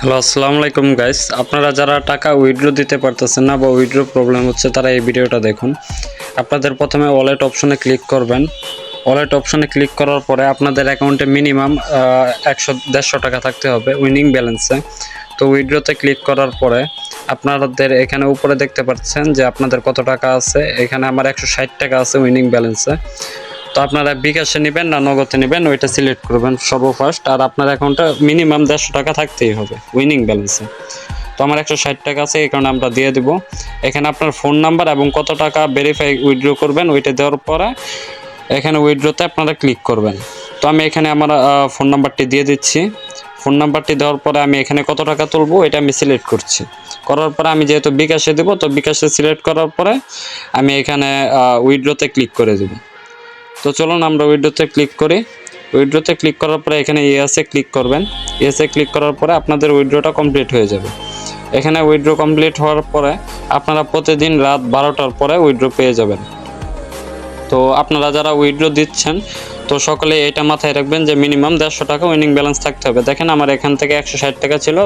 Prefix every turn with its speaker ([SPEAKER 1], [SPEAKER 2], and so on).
[SPEAKER 1] Hello, আসসালামু আলাইকুম guys. আপনারা যারা টাকা উইথড্র দিতে পারতেছেন না বা উইথড্র প্রবলেম হচ্ছে তারা এই ভিডিওটা দেখুন। আপনাদের প্রথমে ওয়ালেট অপশনে ক্লিক করবেন। ওয়ালেট অপশনে ক্লিক করার পরে আপনাদের অ্যাকাউন্টে মিনিমাম 100-150 টাকা থাকতে হবে উইনিং ব্যালেন্সে। তো উইথড্রতে ক্লিক করার পরে আপনাদের এখানে উপরে দেখতে পাচ্ছেন যে আপনাদের কত টাকা আছে। এখানে আমার 160 টাকা আছে উইনিং ব্যালেন্সে। তো আপনারা বিকাশে নেবেন না নগদে নেবেন ওইটা সিলেক্ট করবেন সর্বফার্স্ট। আর আপনার অ্যাকাউন্টে মিনিমাম 150 টাকা থাকতেই হবে উইনিং ব্যালেন্সে। তো আমার 160 টাকা আছে, এই কারণে আমরা দিয়ে দেবো। এখানে আপনার ফোন নাম্বার এবং কত টাকা ভেরিফাই উইথড্র করবেন ওইটা দেওয়ার পরে এখানে উইথড্রতে আপনারা ক্লিক করবেন। তো আমি এখানে আমার ফোন নাম্বারটি দিয়ে দিচ্ছি। ফোন নাম্বারটি দেওয়ার পরে আমি এখানে কত টাকা তুলবো এটা আমি সিলেক্ট করছি। করার পরে আমি যেহেতু বিকাশে দেবো, তো বিকাশে সিলেক্ট করার পরে আমি এখানে উইথড্রতে ক্লিক করে দেবো। তো চলুন আমরা উইথড্রতে ক্লিক করি। উইথড্রতে ক্লিক করার পরে এখানে ইয়েসে ক্লিক করবেন। ইয়েসে ক্লিক করার পরে আপনাদের উইথড্রটা কমপ্লিট হয়ে যাবে। এখানে উইথড্র কমপ্লিট হওয়ার পরে আপনারা প্রতিদিন রাত 12টার পরে উইথড্র পেয়ে যাবেন। তো আপনারা যারা উইথড্র দিচ্ছেন তো সকলে এটা মাথায় রাখবেন যে মিনিমাম 150 টাকা উইনিং ব্যালেন্স থাকতে হবে। দেখেন আমার এখান থেকে 160 টাকা ছিল,